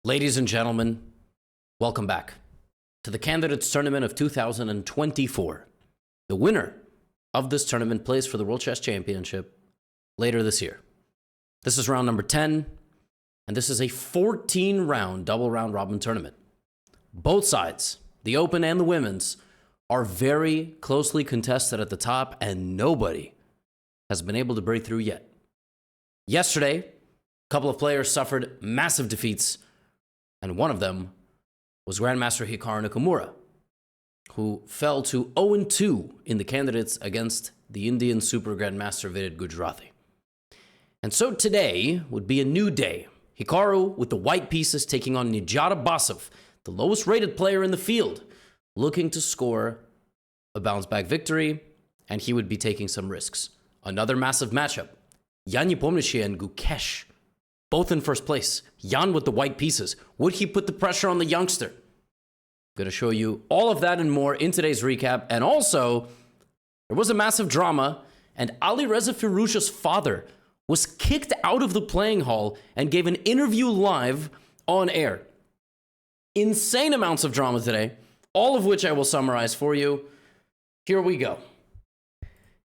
Ladies and gentlemen, welcome back to the Candidates Tournament of 2024. The winner of this tournament plays for the World Chess Championship later this year. This is round number 10, and this is a 14-round double round robin tournament. Both sides, the open and the women's, are very closely contested at the top, and nobody has been able to break through yet. Yesterday, a couple of players suffered massive defeats, and one of them was Grandmaster Hikaru Nakamura, who fell to 0-2 in the candidates against the Indian Super Grandmaster Vidit Gujarati. And so today would be a new day. Hikaru with the white pieces taking on Abasov, the lowest rated player in the field, looking to score a bounce back victory, and he would be taking some risks. Another massive matchup. Nepomniachtchi and Gukesh, both in first place. Jan with the white pieces. Would he put the pressure on the youngster? I'm going to show you all of that and more in today's recap. And also, there was a massive drama, and Alireza Firouzja's father was kicked out of the playing hall and gave an interview live on air. Insane amounts of drama today, all of which I will summarize for you. Here we go.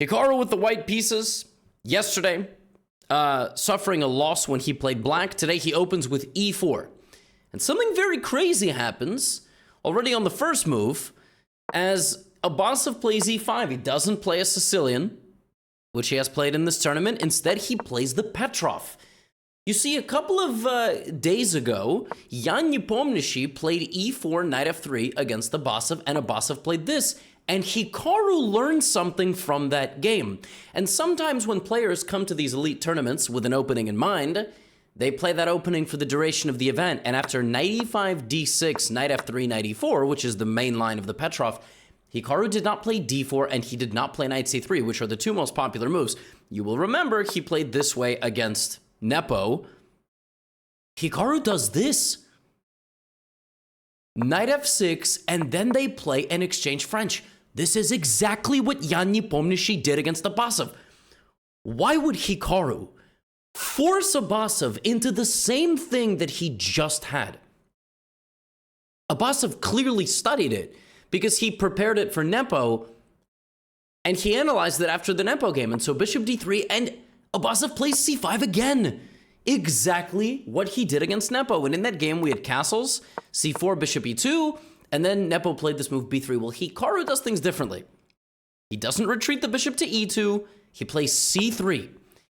Hikaru with the white pieces yesterday, suffering a loss when he played black. Today he opens with e4. And something very crazy happens already on the first move as Abasov plays e5. He doesn't play a Sicilian, which he has played in this tournament. Instead, he plays the Petrov. You see, a couple of days ago, Nepomniachtchi played e4, knight f3 against Abasov, and Abasov played this. And Hikaru learned something from that game. And sometimes when players come to these elite tournaments with an opening in mind, they play that opening for the duration of the event. And after knight e5, d6, knight f3, knight e4, which is the main line of the Petrov, Hikaru did not play d4 and he did not play knight c3, which are the two most popular moves. You will remember he played this way against Nepo. Hikaru does this. Knight f6, and then they play and exchange French. This is exactly what Nepomniachtchi did against Abasov. Why would Hikaru force Abasov into the same thing that he just had? Abasov clearly studied it because he prepared it for Nepo, and he analyzed it after the Nepo game. And so bishop d3, and Abasov plays c5 again. Exactly what he did against Nepo. And in that game, we had castles, c4, bishop e2, and then Nepo played this move b3. Well, Hikaru does things differently. He doesn't retreat the bishop to e2. He plays c3.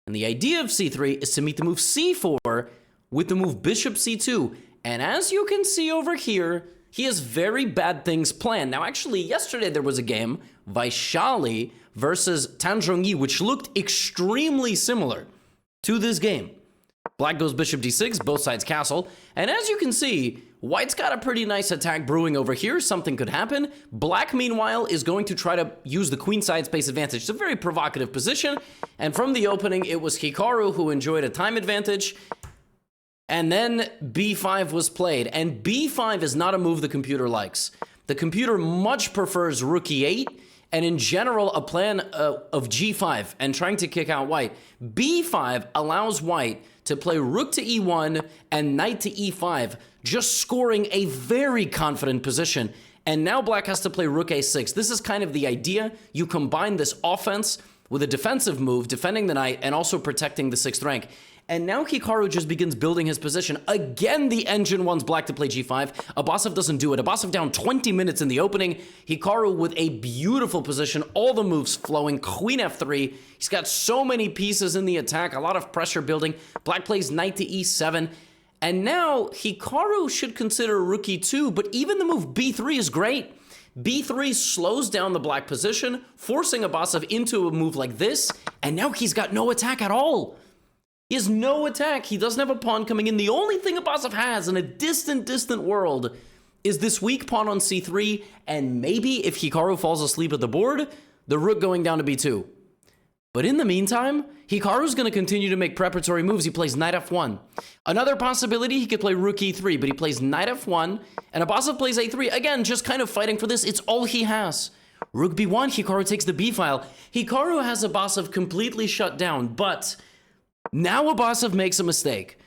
And the idea of c3 is to meet the move c4 with the move bishop c2. And as you can see over here, he has very bad things planned. Now, actually, yesterday there was a game, Vaishali versus Tanzhongyi, which looked extremely similar to this game. Black goes bishop d6, both sides castle. And as you can see, white's got a pretty nice attack brewing over here. Something could happen. Black, meanwhile, is going to try to use the queenside space advantage. It's a very provocative position. And from the opening, it was Hikaru who enjoyed a time advantage. And then b5 was played. And b5 is not a move the computer likes. The computer much prefers rook e8. And in general, a plan of g5 and trying to kick out white. b5 allows white to play rook to e1 and knight to e5, just scoring a very confident position. And now black has to play rook a6. This is kind of the idea. You combine this offense with a defensive move, defending the knight, and also protecting the 6th rank. And now Hikaru just begins building his position. Again, the engine wants black to play g5. Abasov doesn't do it. Abasov down 20 minutes in the opening. Hikaru with a beautiful position. All the moves flowing. Queen f3. He's got so many pieces in the attack. A lot of pressure building. Black plays knight to e7. And now Hikaru should consider rook e2. But even the move b3 is great. b3 slows down the black position, forcing Abasov into a move like this. And now he's got no attack at all. He has no attack. He doesn't have a pawn coming in. The only thing Abasov has in a distant world is this weak pawn on c3, and maybe if Hikaru falls asleep at the board, the rook going down to b2. But in the meantime, Hikaru's going to continue to make preparatory moves. He plays knight f1. Another possibility, he could play rook e3, but he plays knight f1, and Abasov plays a3. Again, just kind of fighting for this. It's all he has. Rook b1, Hikaru takes the b file. Hikaru has Abasov completely shut down, but now Abasov makes a mistake.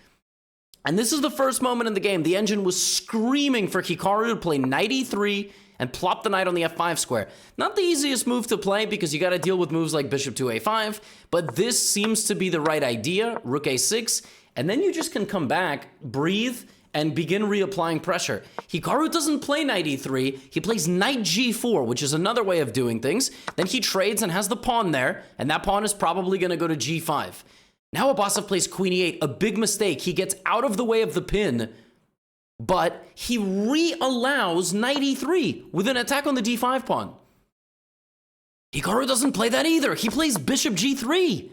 And this is the first moment in the game. The engine was screaming for Hikaru to play knight e3 and plop the knight on the f5 square. Not the easiest move to play because you got to deal with moves like bishop to a5, but this seems to be the right idea. Rook a6, and then you just can come back, breathe, and begin reapplying pressure. Hikaru doesn't play knight e3, he plays knight g4, which is another way of doing things. Then he trades and has the pawn there, and that pawn is probably going to go to g5. Now Abasov plays queen e8, a big mistake. He gets out of the way of the pin, but he re-allows knight e3 with an attack on the d5 pawn. Hikaru doesn't play that either. He plays bishop g3.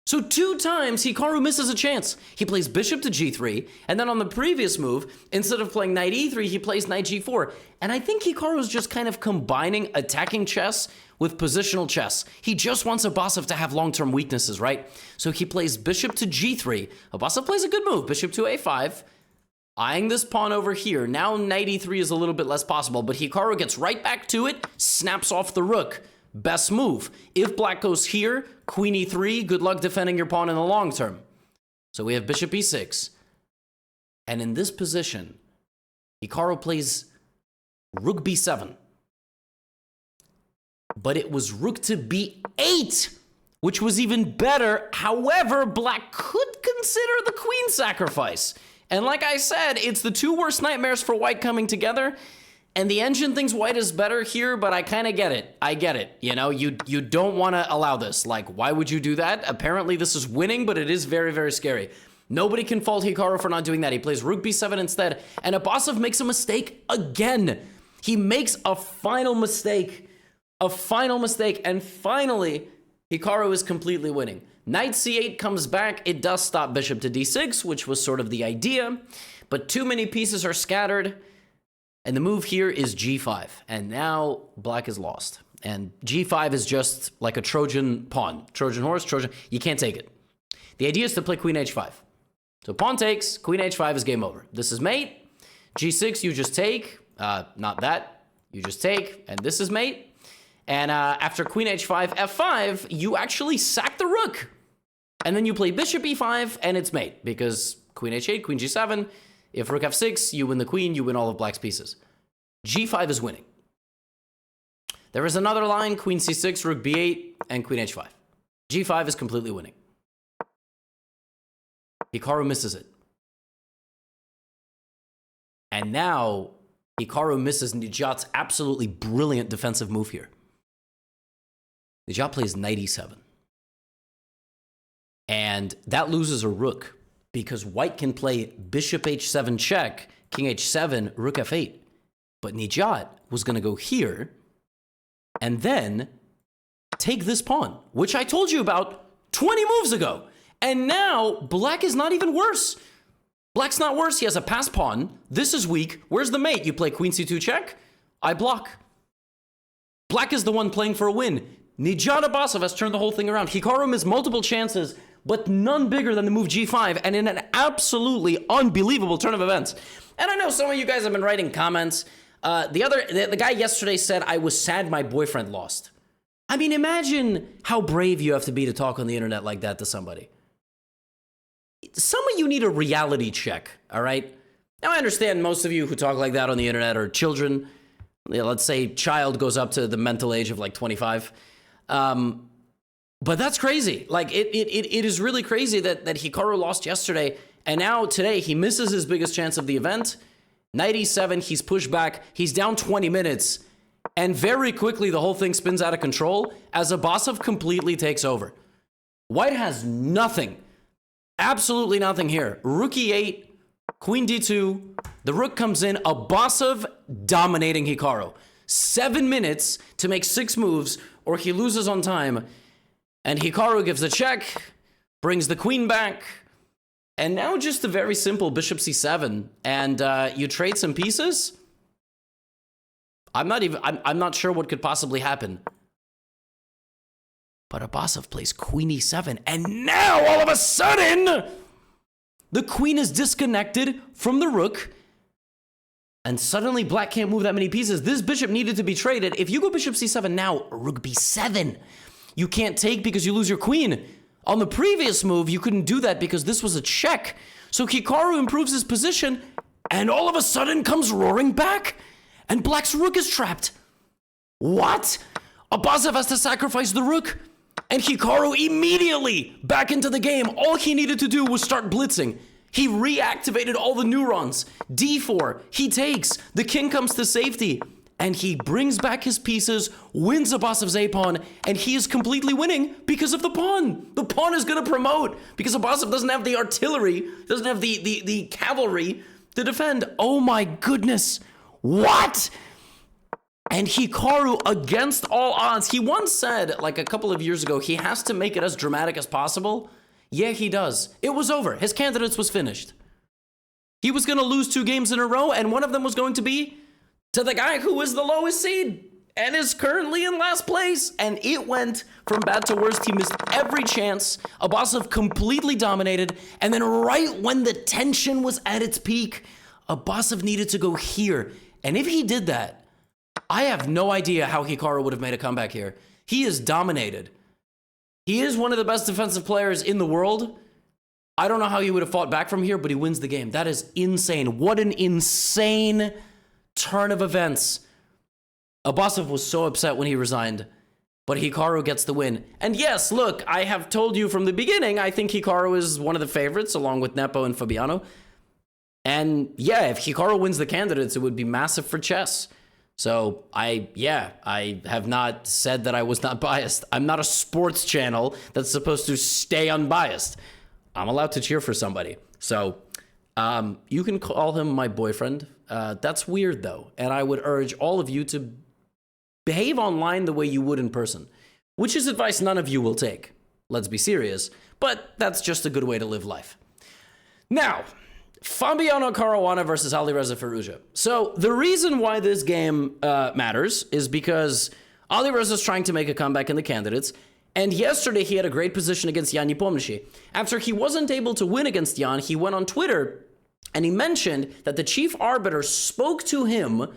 So 2 times Hikaru misses a chance. He plays bishop to g3, and then on the previous move, instead of playing knight e3, he plays knight g4. And I think Hikaru is just kind of combining attacking chess with positional chess. He just wants Abasov to have long-term weaknesses, right? So he plays bishop to g3. Abasov plays a good move, bishop to a5. Eyeing this pawn over here. Now knight e3 is a little bit less possible, but Hikaru gets right back to it, snaps off the rook. Best move. If black goes here, queen e3, good luck defending your pawn in the long term. So we have bishop e6. And in this position, Hikaru plays rook b7. But it was rook to b8, which was even better. However, black could consider the queen sacrifice. And like I said, it's the 2 worst nightmares for white coming together. And the engine thinks white is better here, but I kind of get it. I get it. You know, you don't want to allow this. Like, why would you do that? Apparently, this is winning, but it is very, very scary. Nobody can fault Hikaru for not doing that. He plays rook b7 instead, and Abasov makes a mistake again. He makes a final mistake. And finally, Hikaru is completely winning. Knight c8 comes back. It does stop bishop to d6, which was sort of the idea, but too many pieces are scattered. And the move here is g5, and now black is lost. And g5 is just like a Trojan pawn. Trojan horse, Trojan, you can't take it. The idea is to play queen h5. So pawn takes, queen h5 is game over. This is mate. g6, you just take, not that, you just take, and this is mate. And after queen h5, f5, you actually sack the rook. And then you play bishop e5, and it's mate, because queen h8, queen g7, if rook f6, you win the queen, you win all of black's pieces. g5 is winning. There is another line, queen c6, rook b8, and queen h5. g5 is completely winning. Hikaru misses it. And now, Hikaru misses Nijat's absolutely brilliant defensive move here. Nijat plays knight e7. And that loses a rook, because white can play bishop h7 check, king h7, rook f8. But Nijat was going to go here and then take this pawn, which I told you about 20 moves ago. And now black is not even worse. Black's not worse. He has a pass pawn. This is weak. Where's the mate? You play queen c2 check. I block. Black is the one playing for a win. Nijat Abasov has turned the whole thing around. Hikaru missed multiple chances, but none bigger than the move g5, and in an absolutely unbelievable turn of events. And I know some of you guys have been writing comments. The guy yesterday said, I was sad my boyfriend lost. I mean, imagine how brave you have to be to talk on the internet like that to somebody. Some of you need a reality check, all right? Now, I understand most of you who talk like that on the internet are children. Let's say child goes up to the mental age of like 25. But that's crazy. Like, it is really crazy that Hikaru lost yesterday, and now today he misses his biggest chance of the event. Knight e7, he's pushed back, he's down 20 minutes, and very quickly the whole thing spins out of control as Abasov completely takes over. White has nothing, absolutely nothing here. Rook e8, queen d2, the rook comes in, Abasov dominating Hikaru. 7 minutes to make 6 moves, or he loses on time. And Hikaru gives a check, brings the queen back, and now just a very simple bishop c7, and you trade some pieces. I'm not sure what could possibly happen. But Abasov plays queen e7, and now all of a sudden, the queen is disconnected from the rook, and suddenly black can't move that many pieces. This bishop needed to be traded. If you go bishop c7 now, rook b7. You can't take because you lose your queen. On the previous move, you couldn't do that because this was a check. So Hikaru improves his position, and all of a sudden comes roaring back, and black's rook is trapped. What? Abasov has to sacrifice the rook, and Hikaru immediately back into the game. All he needed to do was start blitzing. He reactivated all the neurons. D4, he takes, the king comes to safety, and he brings back his pieces, wins Abasov's a-pawn, and he is completely winning because of the pawn. The pawn is going to promote because Abasov doesn't have the artillery, doesn't have the cavalry to defend. Oh my goodness. What? And Hikaru, against all odds, he once said, like a couple of years ago, he has to make it as dramatic as possible. Yeah, he does. It was over. His candidates was finished. He was going to lose 2 games in a row, and one of them was going to be to the guy who was the lowest seed and is currently in last place. And it went from bad to worse. He missed every chance. Abasov completely dominated. And then right when the tension was at its peak, Abasov needed to go here. And if he did that, I have no idea how Hikaru would have made a comeback here. He is dominated. He is one of the best defensive players in the world. I don't know how he would have fought back from here, but he wins the game. That is insane. What an insane turn of events. Abasov was so upset when he resigned, but Hikaru gets the win. And yes, look, I have told you from the beginning, I think Hikaru is one of the favorites, along with Nepo and Fabiano. And yeah, if Hikaru wins the candidates, it would be massive for chess. So I have not said that I was not biased. I'm not a sports channel that's supposed to stay unbiased. I'm allowed to cheer for somebody. So you can call him my boyfriend. That's weird though. And I would urge all of you to behave online the way you would in person, which is advice none of you will take. Let's be serious. But that's just a good way to live life. Now, Fabiano Caruana versus Alireza Firouzja. So the reason why this game matters is because Alireza's trying to make a comeback in the candidates, and yesterday he had a great position against Jan Nepomniachtchi. After he wasn't able to win against Jan, he went on Twitter and he mentioned that the chief arbiter spoke to him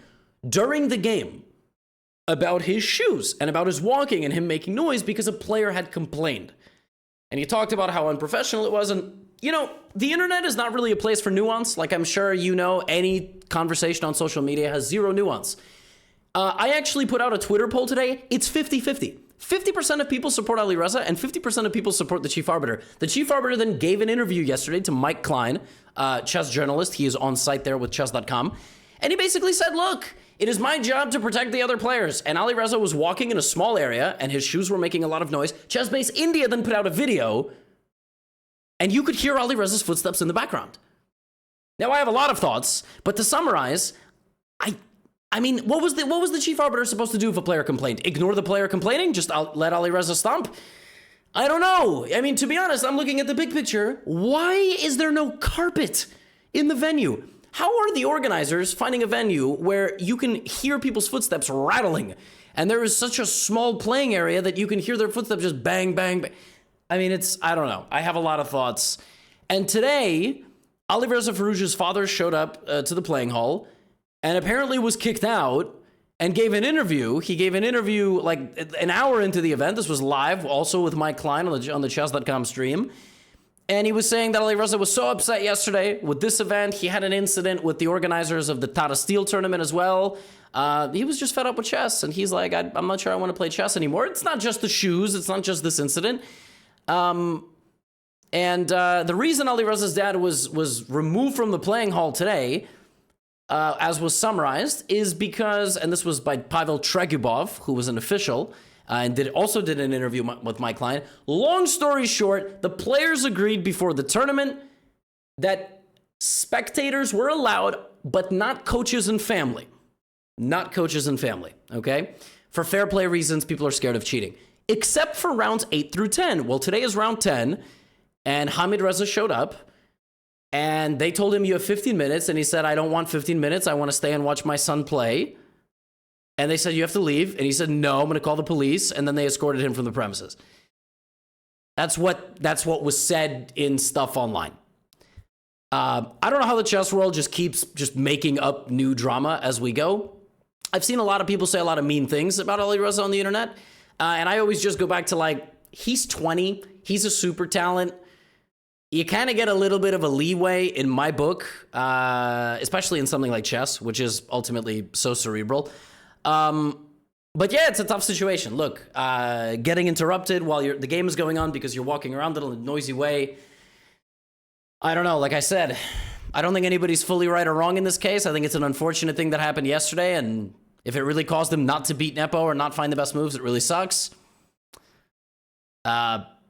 during the game about his shoes and about his walking and him making noise because a player had complained. And he talked about how unprofessional it was. And, you know, the internet is not really a place for nuance. Like I'm sure you know, any conversation on social media has zero nuance. I actually put out a Twitter poll today. It's 50-50. 50% of people support Alireza and 50% of people support the chief arbiter. The chief arbiter then gave an interview yesterday to Mike Klein, chess journalist. He is on site there with chess.com. And he basically said, look, it is my job to protect the other players. And Alireza was walking in a small area and his shoes were making a lot of noise. ChessBase India then put out a video and you could hear Alireza's footsteps in the background. Now, I have a lot of thoughts, but to summarize, I mean, what was the chief arbiter supposed to do if a player complained? Ignore the player complaining? Just let Alireza stomp? I don't know. I mean, to be honest, I'm looking at the big picture. Why is there no carpet in the venue? How are the organizers finding a venue where you can hear people's footsteps rattling and there is such a small playing area that you can hear their footsteps just bang, bang, bang? I mean, I don't know. I have a lot of thoughts. And today, Alireza Firouzja's father showed up to the playing hall and apparently was kicked out and gave an interview. He gave an interview like an hour into the event. This was live, also with Mike Klein on the chess.com stream. And he was saying that Alireza was so upset yesterday with this event. He had an incident with the organizers of the Tata Steel tournament as well. He was just fed up with chess. And he's like, I'm not sure I want to play chess anymore. It's not just the shoes. It's not just this incident. The reason Alireza's dad was removed from the playing hall today, as was summarized, is because, and this was by Pavel Tregubov, who was an official, and also did an interview with Mike Klein. Long story short, the players agreed before the tournament that spectators were allowed, but not coaches and family. Not coaches and family, okay? For fair play reasons, people are scared of cheating. Except for rounds 8 through 10. Well, today is round 10, and Hamid Reza showed up, and they told him, you have 15 minutes, and he said, I don't want 15 minutes. I want to stay and watch my son play. And they said, you have to leave. And he said, no, I'm going to call the police. And then they escorted him from the premises. That's what was said in stuff online. I don't know how the chess world just keeps making up new drama as we go. I've seen a lot of people say a lot of mean things about Alireza on the internet. And I always just go back to like, he's 20. He's a super talent. you kind of get a little bit of a leeway in my book, especially in something like chess, which is ultimately so cerebral. But yeah, it's a tough situation. Look, getting interrupted while the game is going on because you're walking around in a noisy way. I don't know. Like I said, I don't think anybody's fully right or wrong in this case. I think it's an unfortunate thing that happened yesterday, and if it really caused him not to beat Nepo or not find the best moves, it really sucks.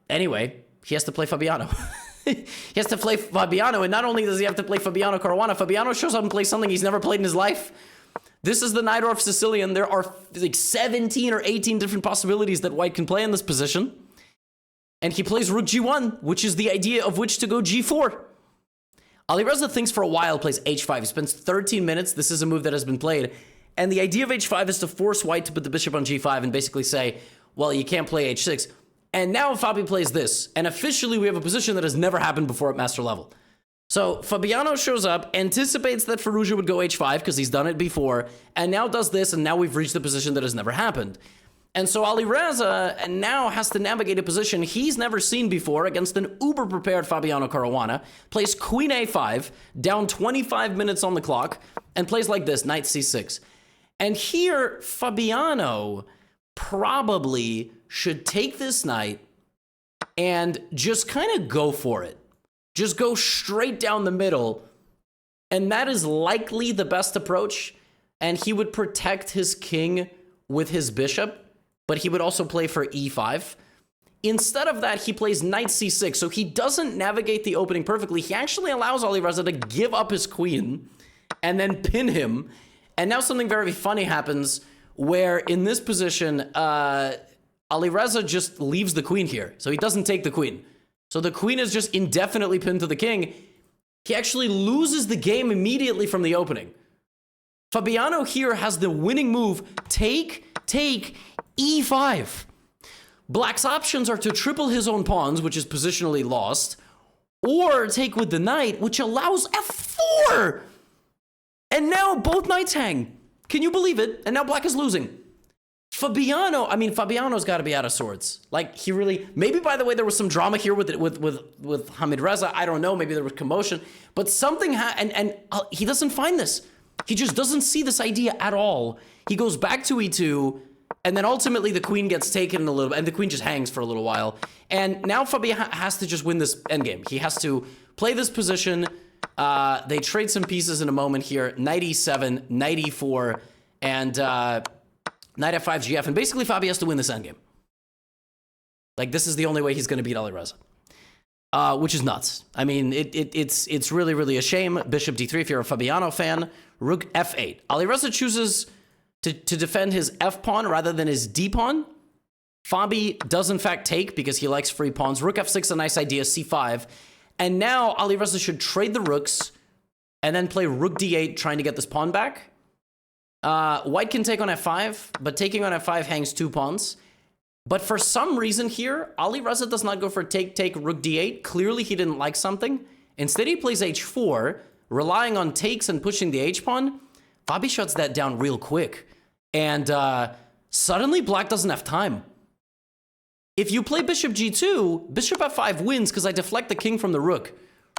Anyway, he has to play Fabiano. He has to play Fabiano, and not only does he have to play Fabiano Caruana, Fabiano shows up and plays something he's never played in his life. This is the Najdorf Sicilian. There are like 17 or 18 different possibilities that White can play in this position. And he plays Rook G1, which is the idea of which to go G4. Alireza thinks for a while, plays H5. He spends 13 minutes. This is a move that has been played. And the idea of H5 is to force White to put the bishop on G5 and basically say, well, you can't play H6. And now Fabi plays this. And officially, we have a position that has never happened before at master level. So Fabiano shows up, anticipates that Firouzja would go H5 because he's done it before, and now does this, and now we've reached a position that has never happened. And so Alireza now has to navigate a position he's never seen before against an uber-prepared Fabiano Caruana, plays Queen A5, down 25 minutes on the clock, and plays like this, Knight C6. And here, Fabiano probably should take this knight and just kind of go for it. Just go straight down the middle, and that is likely the best approach, and he would protect his king with his bishop, but he would also play for E5. Instead of that, he plays Knight C6, so he doesn't navigate the opening perfectly. He actually allows Alireza to give up his queen and then pin him, and now something very funny happens where in this position, Alireza just leaves the queen here, so he doesn't take the queen. So the queen is just indefinitely pinned to the king. He actually loses the game immediately from the opening. Fabiano here has the winning move, take, E5. Black's options are to triple his own pawns, which is positionally lost, or take with the knight, which allows F4. And now both knights hang. Can you believe it? And now Black is losing. Fabiano's got to be out of sorts. Like, he really, maybe, by the way, there was some drama here with Hamid Reza. I don't know. Maybe there was commotion, but something and he doesn't find this. He just doesn't see this idea at all. He goes back to E2, and then ultimately the queen gets taken a little bit, and the queen just hangs for a little while. And now Fabiano has to just win this endgame. He has to play this position. They trade some pieces in a moment here. Knight E7, Knight E4, and Knight F5 GF, and basically Fabi has to win this endgame. Like, this is the only way he's going to beat Alireza, which is nuts. I mean, it's really, really a shame. Bishop D3 if you're a Fabiano fan. Rook F8. Alireza chooses to defend his F pawn rather than his D pawn. Fabi does in fact take because he likes free pawns. Rook F6, a nice idea, C5. And now Alireza should trade the rooks and then play Rook D8, trying to get this pawn back. White can take on F5, but taking on F5 hangs two pawns. But for some reason here, Alireza does not go for take, Rook D8. Clearly he didn't like something. Instead he plays H4, relying on takes and pushing the H pawn. Fabi shuts that down real quick. And suddenly Black doesn't have time. If you play Bishop G2, Bishop F5 wins because I deflect the king from the rook.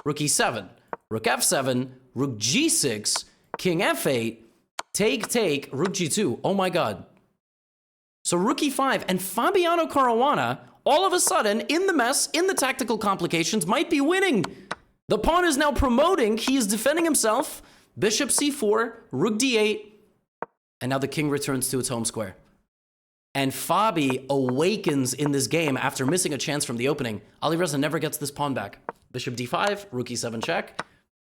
Rook E7, Rook F7, Rook G6, King F8, take, Rook G2. Oh my god. So Rook E5 and Fabiano Caruana, all of a sudden, in the mess, in the tactical complications, might be winning. The pawn is now promoting. He is defending himself. Bishop C4, Rook D8, and now the king returns to its home square. And Fabi awakens in this game after missing a chance from the opening. Alireza never gets this pawn back. Bishop D5, Rook E7 check.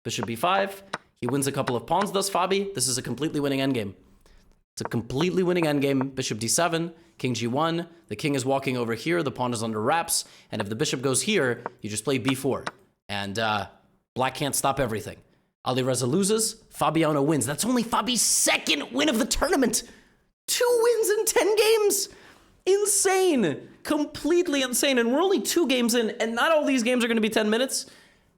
Bishop B5. He wins a couple of pawns thus, Fabi. This is a completely winning endgame. It's a completely winning endgame. Bishop D7, King G1. The king is walking over here. The pawn is under wraps. And if the bishop goes here, you just play B4. And Black can't stop everything. Alireza loses. Fabiano wins. That's only Fabi's second win of the tournament. 2 wins in 10 games. Insane. Completely insane. And we're only 2 games in, and not all these games are going to be 10 minutes.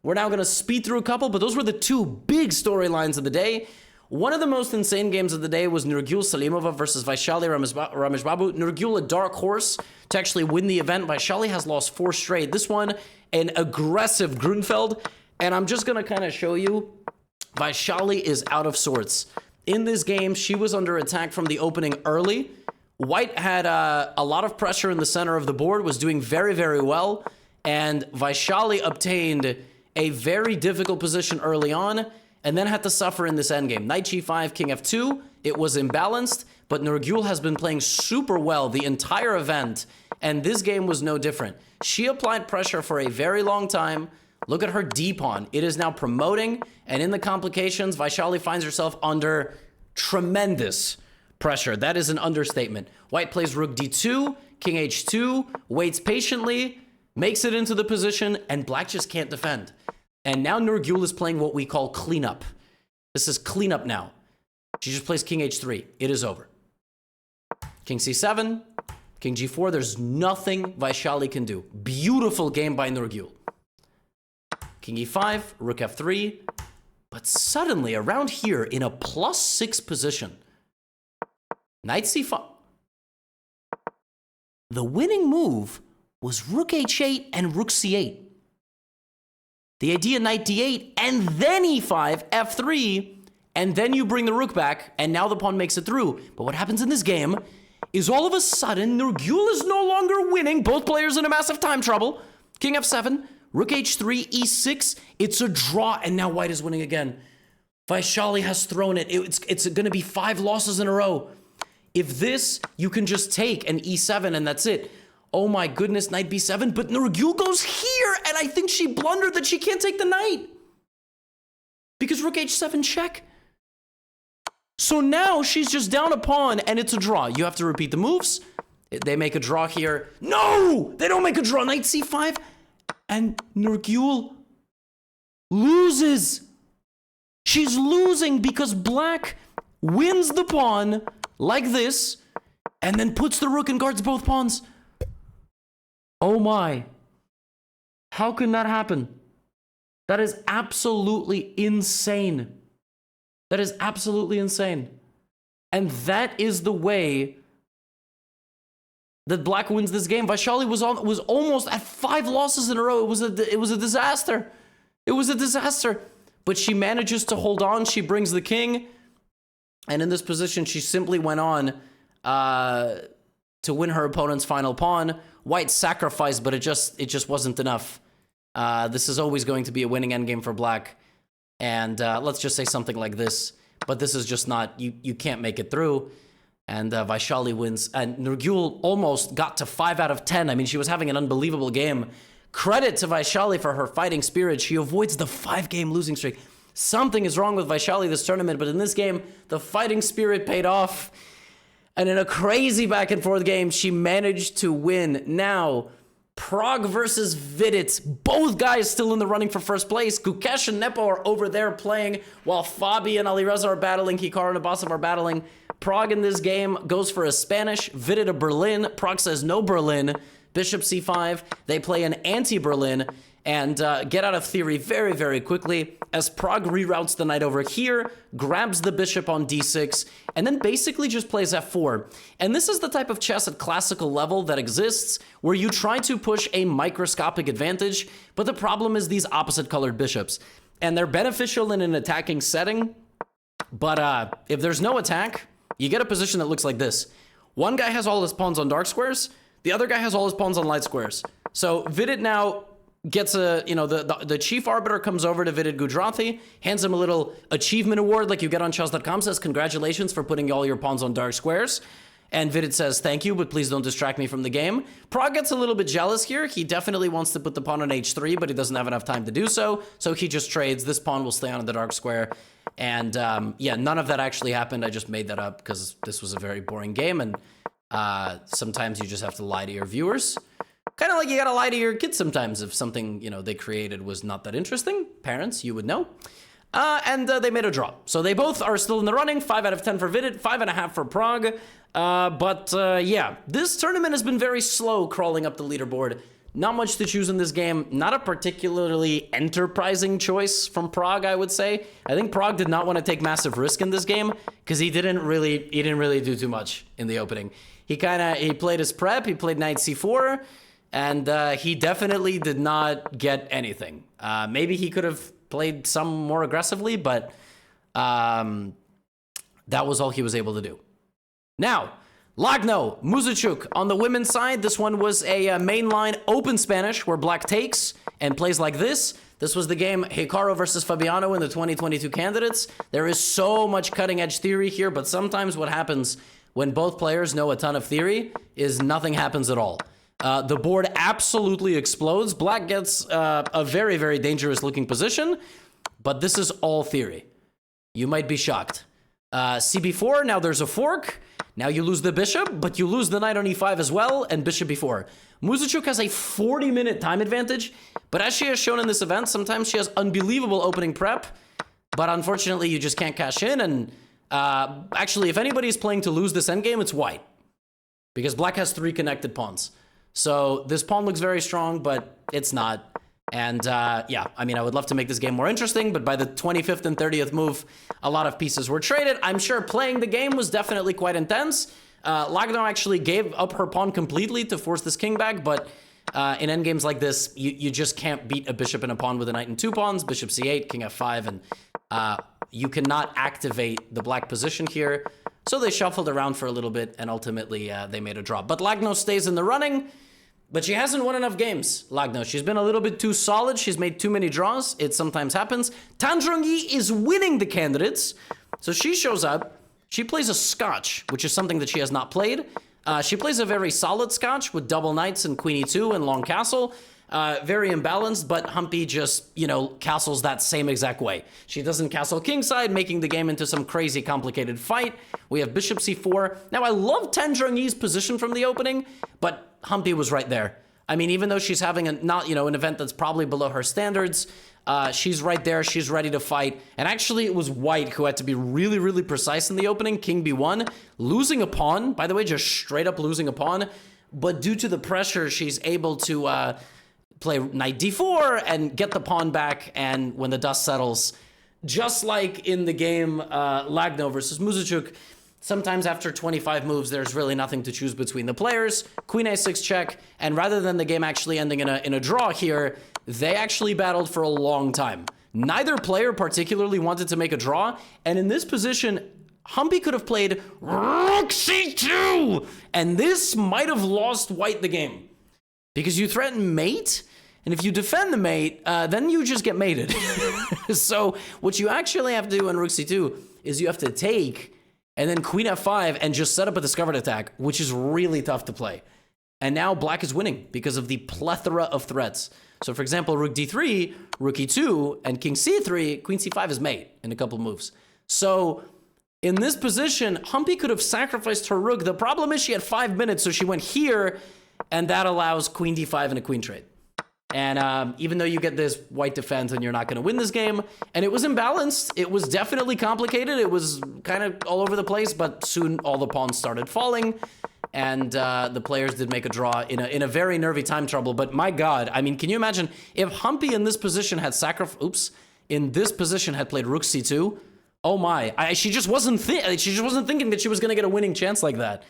We're now going to speed through a couple, but those were the 2 big storylines of the day. One of the most insane games of the day was Nurgul Salimova versus Vaishali Rameshbabu. Nurgul, a dark horse to actually win the event. Vaishali has lost 4 straight. This one, an aggressive Grunfeld. And I'm just going to kind of show you, Vaishali is out of sorts. In this game, she was under attack from the opening early. White had a lot of pressure in the center of the board, was doing very, very well. And Vaishali obtained a very difficult position early on, and then had to suffer in this endgame. Knight g5, king f2, it was imbalanced, but Nurgul has been playing super well the entire event, and this game was no different. She applied pressure for a very long time. Look at her d-pawn. It is now promoting, and in the complications, Vaishali finds herself under tremendous pressure. That is an understatement. White plays rook d2, king h2, waits patiently, makes it into the position, and black just can't defend. And now Nurgul is playing what we call cleanup. This is cleanup now. She just plays king h3. It is over. King c7, king g4. There's nothing Vaishali can do. Beautiful game by Nurgul. King e5, rook f3. But suddenly, around here, in a +6 position, knight c5. The winning move was rook h8 and rook c8. The idea, knight d8, and then e5, f3, and then you bring the rook back, and now the pawn makes it through. But what happens in this game is all of a sudden, Nurgul is no longer winning. Both players in a massive time trouble. King f7, rook h3, e6. It's a draw, and now white is winning again. Vaishali has thrown it. It's going to be 5 losses in a row. If this, you can just take an e7, and that's it. Oh my goodness, knight b7, but Nurgul goes here, and I think she blundered that she can't take the knight. Because rook h7 check. So now she's just down a pawn, and it's a draw. You have to repeat the moves. They make a draw here. No! They don't make a draw. Knight c5, and Nurgul loses. She's losing because black wins the pawn like this, and then puts the rook and guards both pawns. Oh my. How can that happen? That is absolutely insane. That is absolutely insane. And that is the way that black wins this game. Vaishali was almost at 5 losses in a row. It was a disaster. It was a disaster. But she manages to hold on. She brings the king. And in this position, she simply went on to win her opponent's final pawn. White sacrificed, but it just wasn't enough. This is always going to be a winning endgame for black. And let's just say something like this. But this is just not, you can't make it through. And Vaishali wins. And Nurgul almost got to 5 out of 10. I mean, she was having an unbelievable game. Credit to Vaishali for her fighting spirit. She avoids the 5-game losing streak. Something is wrong with Vaishali this tournament, but in this game, the fighting spirit paid off. And in a crazy back-and-forth game, she managed to win. Now, Pragg versus Vidit. Both guys still in the running for first place. Gukesh and Nepo are over there playing, while Fabi and Alireza are battling. Hikaru and Abasov are battling. Pragg in this game goes for a Spanish. Vidit a Berlin. Pragg says no Berlin. Bishop c5. They play an anti-Berlin. And get out of theory very, very quickly as Pragg reroutes the knight over here, grabs the bishop on d6, and then basically just plays f4. And this is the type of chess at classical level that exists where you try to push a microscopic advantage, but the problem is these opposite colored bishops. And they're beneficial in an attacking setting, but if there's no attack, you get a position that looks like this. One guy has all his pawns on dark squares, the other guy has all his pawns on light squares. So Vidit now gets the chief arbiter comes over to Vidit Gujarati, hands him a little achievement award like you get on chess.com, says congratulations for putting all your pawns on dark squares. And Vidit says thank you, but please don't distract me from the game. Pragg gets a little bit jealous here. He definitely wants to put the pawn on h3, but he doesn't have enough time to do so. So he just trades. This pawn will stay on the dark square. And yeah, none of that actually happened. I just made that up because this was a very boring game. And sometimes you just have to lie to your viewers. Kind of like you gotta lie to your kids sometimes if something, they created was not that interesting. Parents, you would know. And they made a draw. So they both are still in the running. 5 out of 10 for Vidit, 5.5 for Pragg. Yeah, this tournament has been very slow crawling up the leaderboard. Not much to choose in this game. Not a particularly enterprising choice from Pragg, I would say. I think Pragg did not want to take massive risk in this game because he didn't really do too much in the opening. He played his prep. He played knight c4. and he definitely did not get anything. Maybe he could have played some more aggressively, but that was all he was able to do. Now, Lagno, Muzichuk on the women's side. This one was a mainline open Spanish where black takes and plays like this. This was the game Hikaru versus Fabiano in the 2022 candidates. There is so much cutting edge theory here, but sometimes what happens when both players know a ton of theory is nothing happens at all. The board absolutely explodes. Black gets a very, very dangerous looking position, but this is all theory. You might be shocked. CB4, now there's a fork. Now you lose the bishop, but you lose the knight on e5 as well, and bishop b4. Muzichuk has a 40-minute time advantage, but as she has shown in this event, sometimes she has unbelievable opening prep, but unfortunately you just can't cash in, and actually if anybody's playing to lose this endgame, it's white, because black has 3 connected pawns. So this pawn looks very strong, but it's not. And yeah, I mean, I would love to make this game more interesting, but by the 25th and 30th move, a lot of pieces were traded. I'm sure playing the game was definitely quite intense. Lagno actually gave up her pawn completely to force this king back, but in endgames like this, you just can't beat a bishop and a pawn with a knight and 2 pawns, bishop c8, king f5, and you cannot activate the black position here. So they shuffled around for a little bit, and ultimately they made a draw. But Lagno stays in the running. But she hasn't won enough games, Lagno. She's been a little bit too solid. She's made too many draws. It sometimes happens. Tan Zhongyi is winning the candidates. So she shows up. She plays a scotch, which is something that she has not played. She plays a very solid scotch with double knights and queen e2 and long castle. Very imbalanced, but Humpy just, you know, castles that same exact way. She doesn't castle kingside, making the game into some crazy complicated fight. We have bishop c4. Now, I love Tan Zhongyi's position from the opening, but Humpy was right there. I mean, even though she's having an event that's probably below her standards, she's right there. She's ready to fight. And actually, it was white who had to be really, really precise in the opening. King b1, losing a pawn. By the way, just straight up losing a pawn. But due to the pressure, she's able to play knight d4 and get the pawn back. And when the dust settles, just like in the game Lagno versus Muzichuk, sometimes after 25 moves, there's really nothing to choose between the players. Queen a6 check, and rather than the game actually ending in a draw here, they actually battled for a long time. Neither player particularly wanted to make a draw, and in this position, Humpy could have played rook c2, and this might have lost white the game. Because you threaten mate, and if you defend the mate, then you just get mated. So what you actually have to do in rook c2 is you have to take and then queen f5 and just set up a discovered attack, which is really tough to play. And now black is winning because of the plethora of threats. So for example, rook d3, rook e2, and king c3, queen c5 is mate in a couple moves. So in this position, Humpy could have sacrificed her rook. The problem is she had 5 minutes, so she went here, and that allows queen d5 and a queen trade. And even though you get this white defense and you're not going to win this game, and it was imbalanced, it was definitely complicated, it was kind of all over the place, but soon all the pawns started falling, and the players did make a draw in a very nervy time trouble. But my God, I mean, can you imagine if Humpy in this position had in this position had played rook c2? Oh my, she just wasn't thinking that she was going to get a winning chance like that.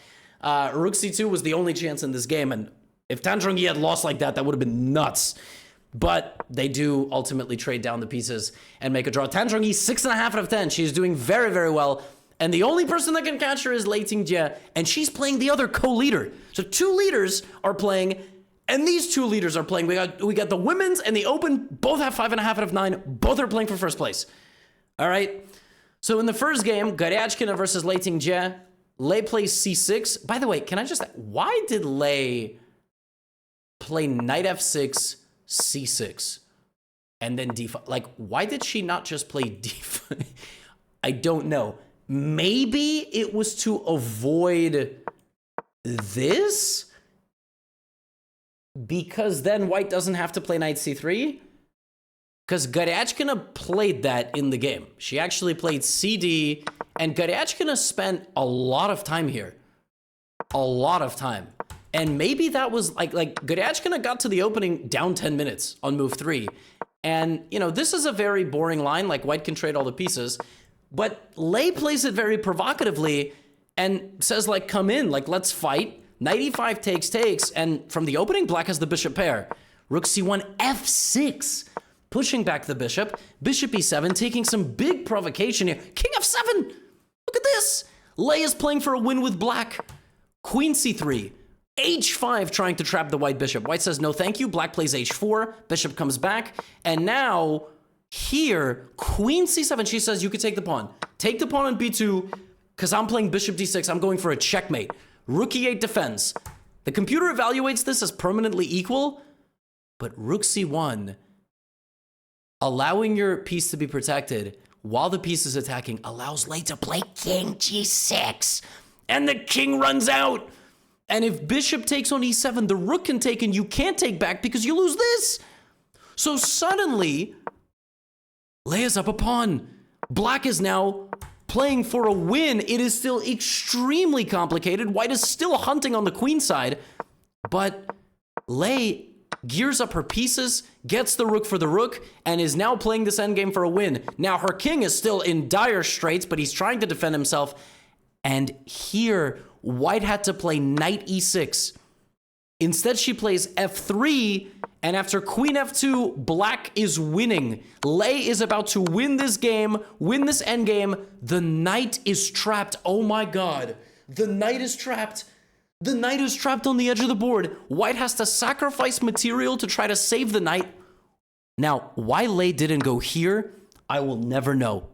Rook c2 was the only chance in this game, and if Tan Zhongyi had lost like that, that would have been nuts. But they do ultimately trade down the pieces and make a draw. Tan Zhongyi, 6.5 out of 10. She's doing very, very well. And the only person that can catch her is Lei Tingjie, and she's playing the other co-leader. So 2 leaders are playing, and these 2 leaders are playing. We got the women's and the open. Both have 5.5 out of 9. Both are playing for first place. All right. So in the first game, Goryachkina versus Lei Tingjie. Lei plays c6. By the way, can I just... Why did Lei play knight f6, c6, and then d5? Like, why did she not just play d5? I don't know. Maybe it was to avoid this? Because then white doesn't have to play knight c3? Because Goryachkina played that in the game. She actually played cd, and Goryachkina spent a lot of time here. A lot of time. And maybe that was like Goryachkina got to the opening down 10 minutes on move 3. And, you know, this is a very boring line, like white can trade all the pieces. But Lei plays it very provocatively and says, like, come in, like, let's fight. Knight e5 takes, and from the opening, black has the bishop pair. Rook c1, f6, pushing back the bishop. Bishop e7, taking some big provocation here. King f7, look at this. Lei is playing for a win with black. Queen c3, h5, trying to trap the white bishop. White says no thank you, black plays h4, bishop comes back, and now here, queen c7, she says you could take the pawn. Take the pawn on b2, because I'm playing bishop d6, I'm going for a checkmate. Rook e8 defends. The computer evaluates this as permanently equal, but rook c1, allowing your piece to be protected while the piece is attacking, allows Lei to play king g6, and the king runs out. And if bishop takes on e7, the rook can take, and you can't take back because you lose this. So suddenly, Lei is up a pawn. Black is now playing for a win. It is still extremely complicated. White is still hunting on the queen side, but Lei gears up her pieces, gets the rook for the rook, and is now playing this endgame for a win. Now, her king is still in dire straits, but he's trying to defend himself. And here, white had to play knight e6. Instead, she plays f3, and after queen f2, black is winning. Lei is about to win this game, win this endgame. The knight is trapped. Oh my god. The knight is trapped. The knight is trapped on the edge of the board. White has to sacrifice material to try to save the knight. Now, why Lei didn't go here, I will never know.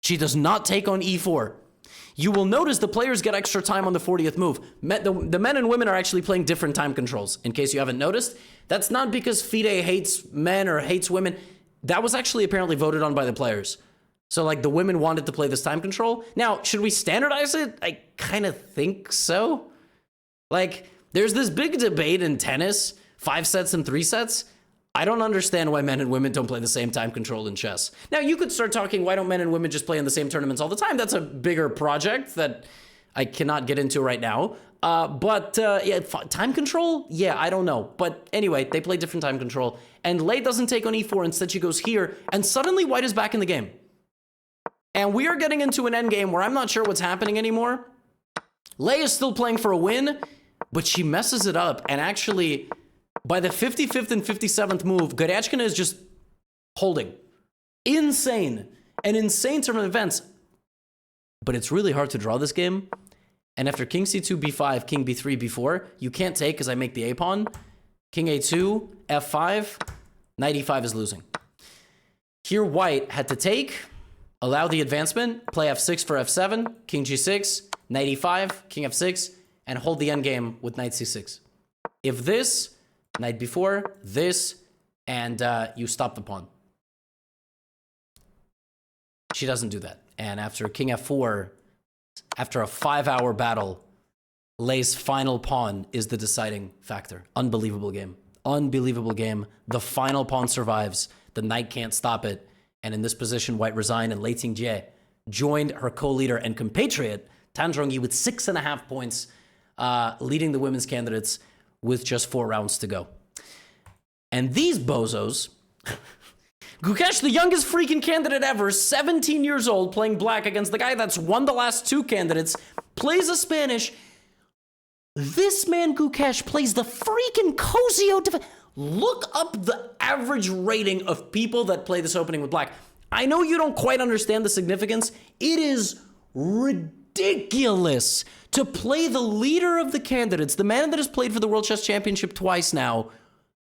She does not take on e4. You will notice the players get extra time on the 40th move. The men and women are actually playing different time controls, in case you haven't noticed. That's not because FIDE hates men or hates women. That was actually apparently voted on by the players. So, like, the women wanted to play this time control. Now, should we standardize it? I kind of think so. Like, there's this big debate in tennis, 5 sets and 3 sets. I don't understand why men and women don't play the same time control in chess. Now, you could start talking, why don't men and women just play in the same tournaments all the time? That's a bigger project that I cannot get into right now. Yeah, time control? Yeah, I don't know. But anyway, they play different time control. And Lei doesn't take on e4. Instead, she goes here. And suddenly, white is back in the game. And we are getting into an endgame where I'm not sure what's happening anymore. Lei is still playing for a win, but she messes it up. And actually, by the 55th and 57th move, Goryachkina is just holding. Insane. An insane turn of events. But it's really hard to draw this game. And after king c2, b5, king b3, b4, you can't take because I make the a-pawn. King a2, f5, knight e5 is losing. Here, white had to take, allow the advancement, play f6 for f7, king g6, knight e5, king f6, and hold the endgame with knight c6. If this, knight b4, this, and you stop the pawn. She doesn't do that. And after king f4, after a 5-hour battle, Lei's final pawn is the deciding factor. Unbelievable game. Unbelievable game. The final pawn survives. The knight can't stop it. And in this position, white resigned, and Lei Tingjie joined her co-leader and compatriot, Tan Zhongyi, with 6.5 points, leading the women's candidates with just 4 rounds to go. And these bozos... Gukesh, the youngest freaking candidate ever, 17 years old, playing black against the guy that's won the last 2 candidates, plays a Spanish. This man, Gukesh, plays the freaking Cosio. Look up the average rating of people that play this opening with black. I know you don't quite understand the significance. It is ridiculous to play the leader of the candidates, the man that has played for the World Chess Championship twice now,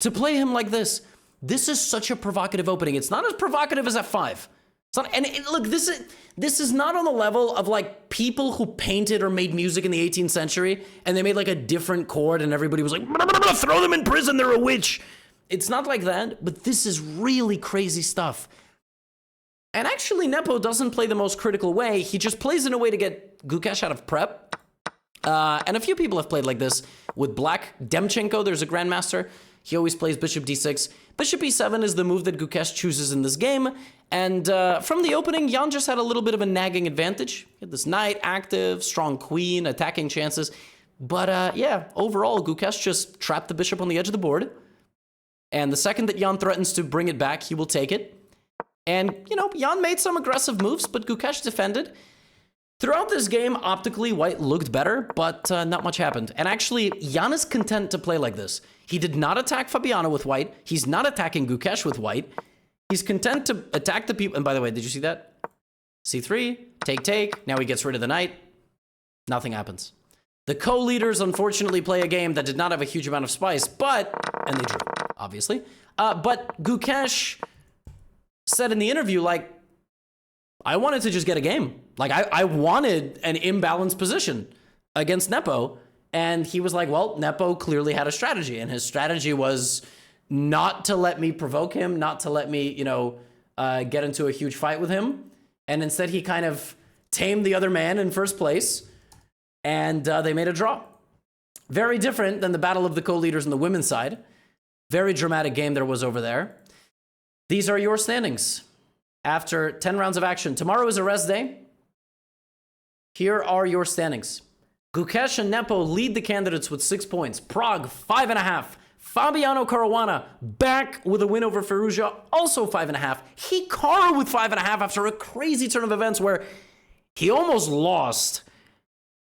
to play him like this. This is such a provocative opening. It's not as provocative as f5. It's not, and look, this is not on the level of like people who painted or made music in the 18th century and they made like a different chord and everybody was like, throw them in prison, they're a witch. It's not like that, but this is really crazy stuff. And actually, Nepo doesn't play the most critical way. He just plays in a way to get Gukesh out of prep. And a few people have played like this with black. Demchenko, there's a grandmaster. He always plays bishop d6. Bishop e7 is the move that Gukesh chooses in this game. And from the opening, Jan just had a little bit of a nagging advantage. He had this knight, active, strong queen, attacking chances. But yeah, overall, Gukesh just trapped the bishop on the edge of the board. And the second that Jan threatens to bring it back, he will take it. And, you know, Jan made some aggressive moves, but Gukesh defended. Throughout this game, optically, white looked better, but not much happened. And actually, Jan is content to play like this. He did not attack Fabiano with white. He's not attacking Gukesh with white. He's content to attack the people. And by the way, did you see that? C3, take. Now he gets rid of the knight. Nothing happens. The co-leaders, unfortunately, play a game that did not have a huge amount of spice, and they drew, obviously. But Gukesh said in the interview, like, I wanted to just get a game. Like, I wanted an imbalanced position against Nepo. And he was like, well, Nepo clearly had a strategy. And his strategy was not to let me provoke him, not to let me, get into a huge fight with him. And instead, he kind of tamed the other man in first place. And they made a draw. Very different than the battle of the co-leaders on the women's side. Very dramatic game there was over there. These are your standings after 10 rounds of action. Tomorrow is a rest day. Here are your standings. Gukesh and Nepo lead the candidates with 6 points. Prague, 5.5. Fabiano Caruana back with a win over Firouzja, also 5.5. Hikaru with 5.5 after a crazy turn of events where he almost lost.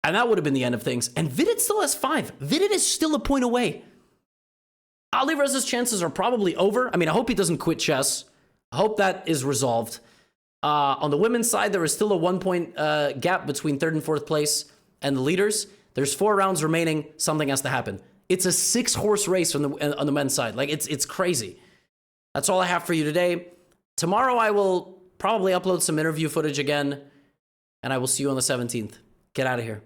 And that would have been the end of things. And Vidit still has 5. Vidit is still a point away. Alirez's chances are probably over. I mean, I hope he doesn't quit chess. I hope that is resolved. On the women's side, there is still a 1 point gap between 3rd and 4th place and the leaders. There's 4 rounds remaining. Something has to happen. It's a 6-horse race on the men's side. Like, it's crazy. That's all I have for you today. Tomorrow, I will probably upload some interview footage again, and I will see you on the 17th. Get out of here.